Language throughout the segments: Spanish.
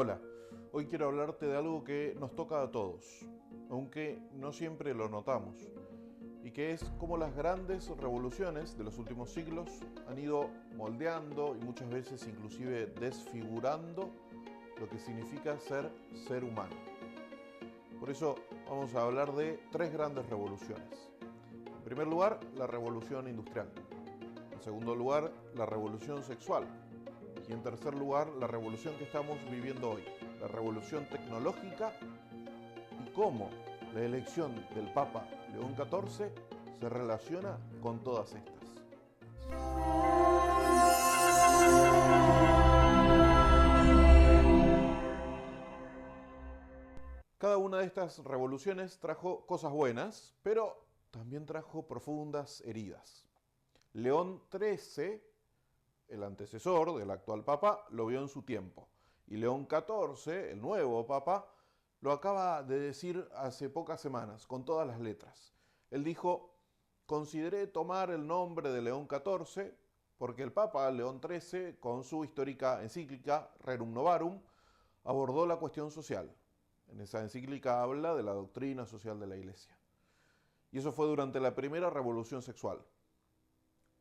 Hola, hoy quiero hablarte de algo que nos toca a todos, aunque no siempre lo notamos, y que es cómo las grandes revoluciones de los últimos siglos han ido moldeando y muchas veces inclusive desfigurando lo que significa ser humano. Por eso vamos a hablar de tres grandes revoluciones. En primer lugar, la revolución industrial. En segundo lugar, la revolución sexual. Y en tercer lugar, la revolución que estamos viviendo hoy, la revolución tecnológica, y cómo la elección del Papa León XIV se relaciona con todas estas. Cada una de estas revoluciones trajo cosas buenas, pero también trajo profundas heridas. León XIII, el antecesor del actual Papa, lo vio en su tiempo. Y León XIV, el nuevo Papa, lo acaba de decir hace pocas semanas, con todas las letras. Él dijo: consideré tomar el nombre de León XIV porque el Papa León XIII, con su histórica encíclica Rerum Novarum, abordó la cuestión social. En esa encíclica habla de la doctrina social de la Iglesia. Y eso fue durante la primera revolución sexual.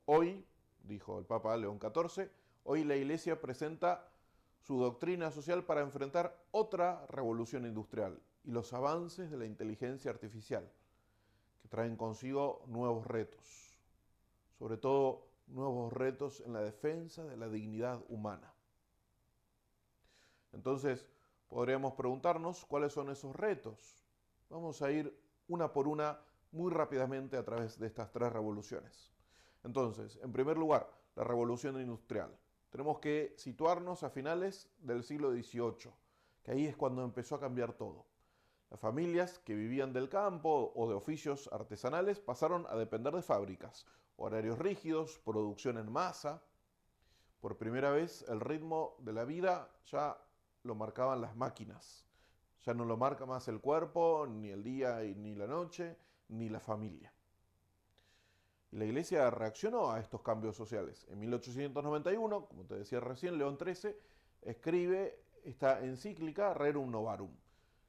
Hoy, dijo el Papa León XIV, hoy la Iglesia presenta su doctrina social para enfrentar otra revolución industrial y los avances de la inteligencia artificial, que traen consigo nuevos retos, sobre todo nuevos retos en la defensa de la dignidad humana. Entonces, podríamos preguntarnos cuáles son esos retos. Vamos a ir una por una muy rápidamente a través de estas tres revoluciones. Entonces, en primer lugar, la revolución industrial. Tenemos que situarnos a finales del siglo XVIII, que ahí es cuando empezó a cambiar todo. Las familias que vivían del campo o de oficios artesanales pasaron a depender de fábricas, horarios rígidos, producción en masa. Por primera vez, el ritmo de la vida ya lo marcaban las máquinas. Ya no lo marca más el cuerpo, ni el día, ni la noche, ni la familia. Y la Iglesia reaccionó a estos cambios sociales. En 1891, como te decía recién, León XIII escribe esta encíclica Rerum Novarum,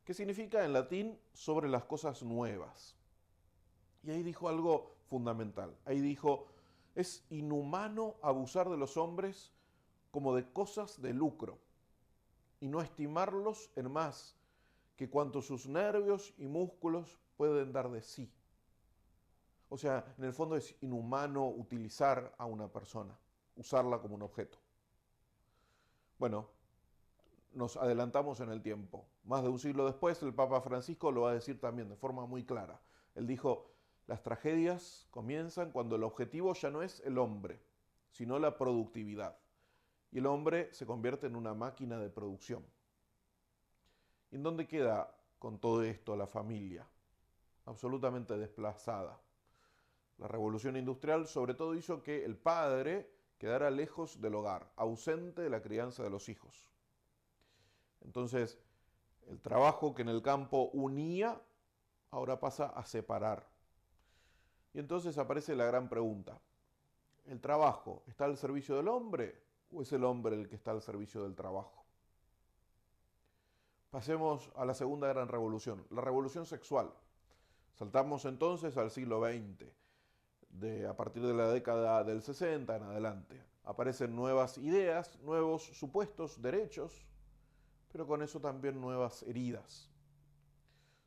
que significa en latín sobre las cosas nuevas. Y ahí dijo algo fundamental. Ahí dijo: es inhumano abusar de los hombres como de cosas de lucro y no estimarlos en más que cuanto sus nervios y músculos pueden dar de sí. O sea, en el fondo es inhumano utilizar a una persona, usarla como un objeto. Bueno, nos adelantamos en el tiempo. Más de un siglo después, el Papa Francisco lo va a decir también de forma muy clara. Él dijo: las tragedias comienzan cuando el objetivo ya no es el hombre, sino la productividad. Y el hombre se convierte en una máquina de producción. ¿Y en dónde queda con todo esto la familia? Absolutamente desplazada. La revolución industrial sobre todo hizo que el padre quedara lejos del hogar, ausente de la crianza de los hijos. Entonces, el trabajo que en el campo unía, ahora pasa a separar. Y entonces aparece la gran pregunta: ¿el trabajo está al servicio del hombre o es el hombre el que está al servicio del trabajo? Pasemos a la segunda gran revolución, la revolución sexual. Saltamos entonces al siglo XX. A partir de la década del 60 en adelante. Aparecen nuevas ideas, nuevos supuestos derechos, pero con eso también nuevas heridas.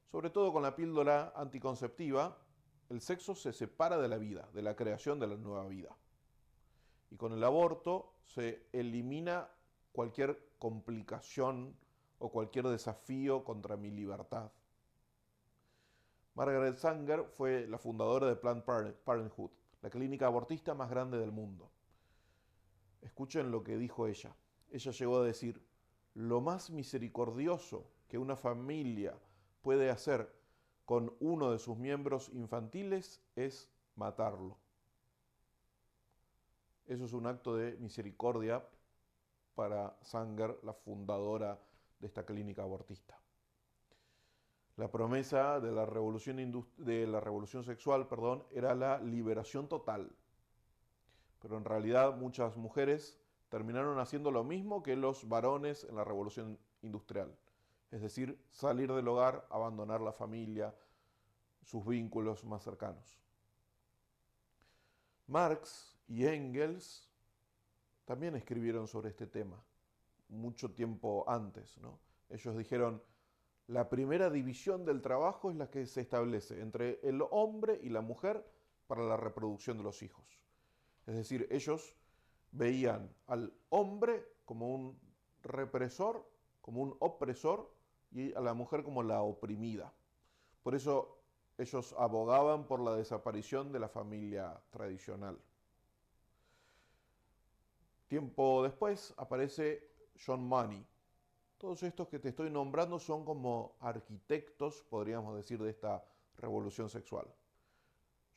Sobre todo con la píldora anticonceptiva, el sexo se separa de la vida, de la creación de la nueva vida. Y con el aborto se elimina cualquier complicación o cualquier desafío contra mi libertad. Margaret Sanger fue la fundadora de Planned Parenthood, la clínica abortista más grande del mundo. Escuchen lo que dijo ella. Ella llegó a decir: lo más misericordioso que una familia puede hacer con uno de sus miembros infantiles es matarlo. Eso es un acto de misericordia para Sanger, la fundadora de esta clínica abortista. La promesa de la revolución sexual, era la liberación total. Pero en realidad muchas mujeres terminaron haciendo lo mismo que los varones en la Revolución Industrial. Es decir, salir del hogar, abandonar la familia, sus vínculos más cercanos. Marx y Engels también escribieron sobre este tema, mucho tiempo antes, ¿no? Ellos dijeron, la primera división del trabajo es la que se establece entre el hombre y la mujer para la reproducción de los hijos. Es decir, ellos veían al hombre como un represor, como un opresor, y a la mujer como la oprimida. Por eso ellos abogaban por la desaparición de la familia tradicional. Tiempo después aparece John Money. Todos estos que te estoy nombrando son como arquitectos, podríamos decir, de esta revolución sexual.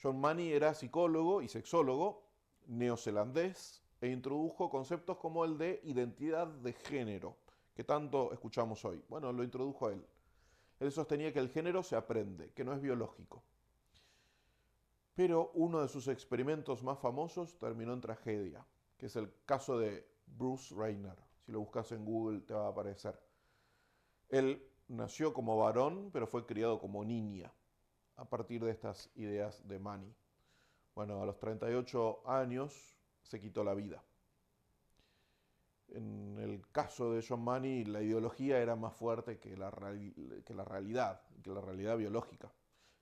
John Money era psicólogo y sexólogo neozelandés e introdujo conceptos como el de identidad de género, que tanto escuchamos hoy. Bueno, lo introdujo él. Él sostenía que el género se aprende, que no es biológico. Pero uno de sus experimentos más famosos terminó en tragedia, que es el caso de Bruce Rayner. Si lo buscas en Google te va a aparecer. Él nació como varón, pero fue criado como niña, a partir de estas ideas de Money. Bueno, a los 38 años se quitó la vida. En el caso de John Money, la ideología era más fuerte que la realidad biológica.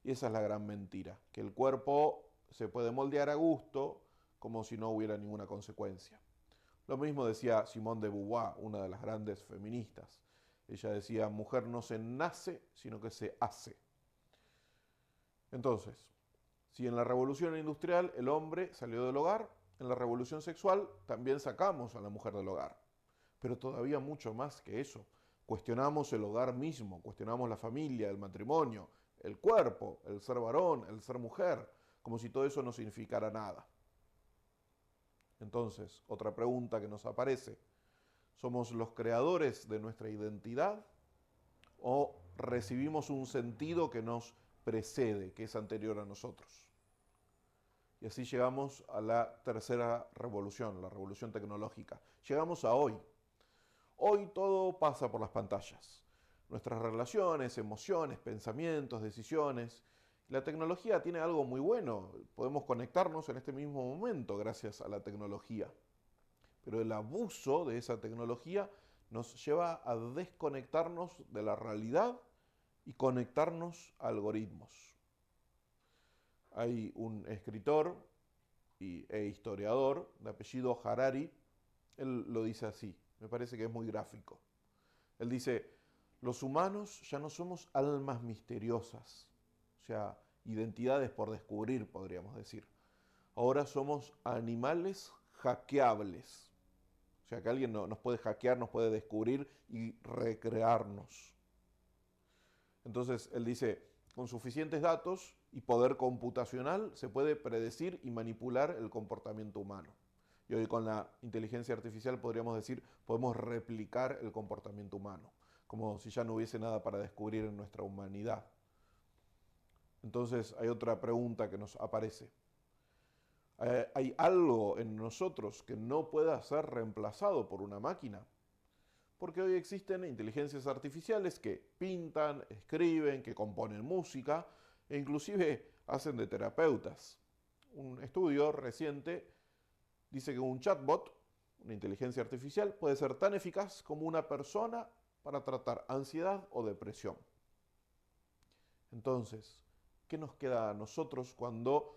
Y esa es la gran mentira, que el cuerpo se puede moldear a gusto como si no hubiera ninguna consecuencia. Lo mismo decía Simone de Beauvoir, una de las grandes feministas. Ella decía, mujer no se nace, sino que se hace. Entonces, si en la revolución industrial el hombre salió del hogar, en la revolución sexual también sacamos a la mujer del hogar. Pero todavía mucho más que eso. Cuestionamos el hogar mismo, cuestionamos la familia, el matrimonio, el cuerpo, el ser varón, el ser mujer, como si todo eso no significara nada. Entonces, otra pregunta que nos aparece, ¿somos los creadores de nuestra identidad o recibimos un sentido que nos precede, que es anterior a nosotros? Y así llegamos a la tercera revolución, la revolución tecnológica. Llegamos a hoy. Hoy todo pasa por las pantallas. Nuestras relaciones, emociones, pensamientos, decisiones. La tecnología tiene algo muy bueno. Podemos conectarnos en este mismo momento gracias a la tecnología. Pero el abuso de esa tecnología nos lleva a desconectarnos de la realidad y conectarnos a algoritmos. Hay un escritor e historiador de apellido Harari, él lo dice así, me parece que es muy gráfico. Él dice, los humanos ya no somos almas misteriosas, o sea, identidades por descubrir, podríamos decir. Ahora somos animales hackeables. O sea, que alguien nos puede hackear, nos puede descubrir y recrearnos. Entonces, él dice, con suficientes datos y poder computacional se puede predecir y manipular el comportamiento humano. Y hoy con la inteligencia artificial podríamos decir, podemos replicar el comportamiento humano, como si ya no hubiese nada para descubrir en nuestra humanidad. Entonces hay otra pregunta que nos aparece. ¿Hay algo en nosotros que no pueda ser reemplazado por una máquina? Porque hoy existen inteligencias artificiales que pintan, escriben, que componen música e inclusive hacen de terapeutas. Un estudio reciente dice que un chatbot, una inteligencia artificial, puede ser tan eficaz como una persona para tratar ansiedad o depresión. Entonces, ¿qué nos queda a nosotros cuando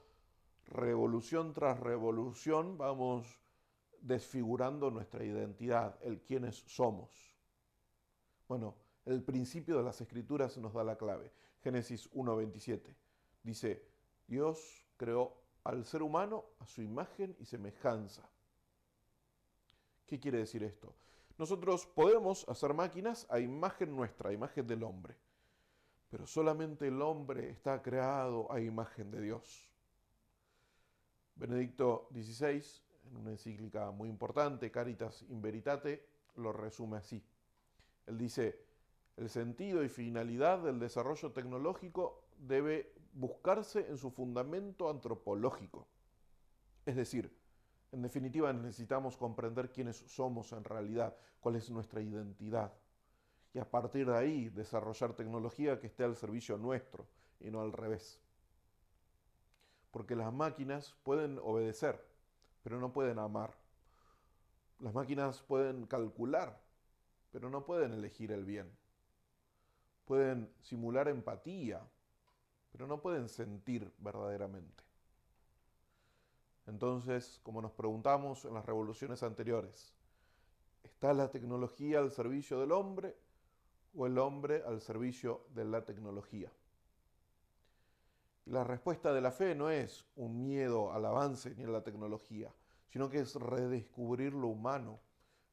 revolución tras revolución vamos desfigurando nuestra identidad, el quiénes somos? Bueno, el principio de las Escrituras nos da la clave. Génesis 1:27 dice, Dios creó al ser humano a su imagen y semejanza. ¿Qué quiere decir esto? Nosotros podemos hacer máquinas a imagen nuestra, a imagen del hombre, pero solamente el hombre está creado a imagen de Dios. Benedicto XVI, en una encíclica muy importante, Caritas in Veritate, lo resume así. Él dice, el sentido y finalidad del desarrollo tecnológico debe buscarse en su fundamento antropológico. Es decir, En definitiva, necesitamos comprender quiénes somos en realidad, cuál es nuestra identidad. Y a partir de ahí, desarrollar tecnología que esté al servicio nuestro y no al revés. Porque las máquinas pueden obedecer, pero no pueden amar. Las máquinas pueden calcular, pero no pueden elegir el bien. Pueden simular empatía, pero no pueden sentir verdaderamente. Entonces, como nos preguntamos en las revoluciones anteriores, ¿está la tecnología al servicio del hombre o el hombre al servicio de la tecnología? Y la respuesta de la fe no es un miedo al avance ni a la tecnología, sino que es redescubrir lo humano.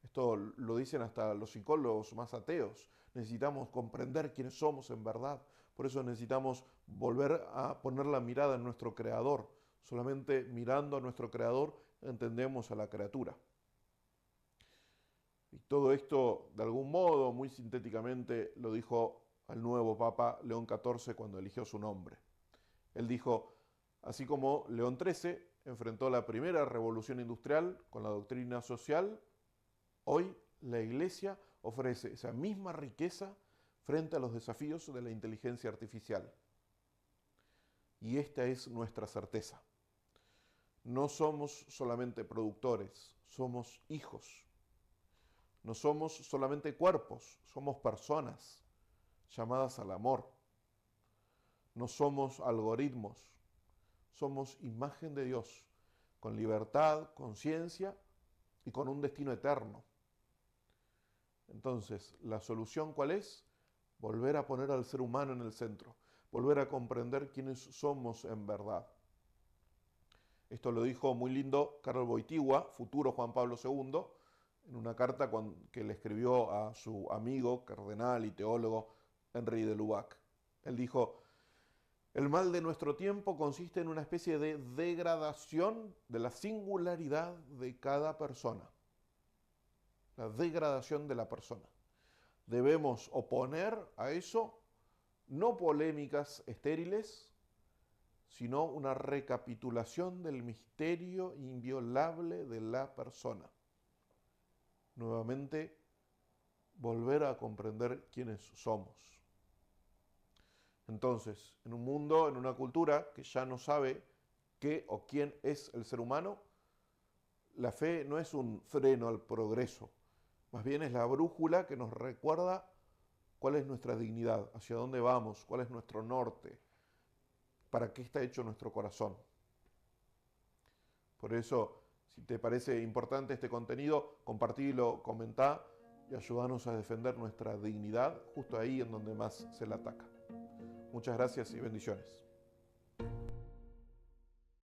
Esto lo dicen hasta los psicólogos más ateos. Necesitamos comprender quiénes somos en verdad. Por eso necesitamos volver a poner la mirada en nuestro Creador. Solamente mirando a nuestro Creador entendemos a la criatura. Y todo esto, de algún modo, muy sintéticamente, lo dijo al nuevo Papa León XIV cuando eligió su nombre. Él dijo, así como León XIII enfrentó la primera revolución industrial con la doctrina social, hoy la Iglesia ofrece esa misma riqueza frente a los desafíos de la inteligencia artificial. Y esta es nuestra certeza. No somos solamente productores, somos hijos. No somos solamente cuerpos, somos personas llamadas al amor. No somos algoritmos, somos imagen de Dios, con libertad, conciencia y con un destino eterno. Entonces, ¿la solución cuál es? Volver a poner al ser humano en el centro, volver a comprender quiénes somos en verdad. Esto lo dijo muy lindo Karol Wojtyła, futuro Juan Pablo II, en una carta que le escribió a su amigo, cardenal y teólogo Henri de Lubac. Él dijo, el mal de nuestro tiempo consiste en una especie de degradación de la singularidad de cada persona. La degradación de la persona. Debemos oponer a eso no polémicas estériles, sino una recapitulación del misterio inviolable de la persona. Nuevamente, volver a comprender quiénes somos. Entonces, en un mundo, en una cultura que ya no sabe qué o quién es el ser humano, la fe no es un freno al progreso, más bien es la brújula que nos recuerda cuál es nuestra dignidad, hacia dónde vamos, cuál es nuestro norte, para qué está hecho nuestro corazón. Por eso, si te parece importante este contenido, compartilo, comentá y ayúdanos a defender nuestra dignidad justo ahí en donde más se la ataca. Muchas gracias y bendiciones.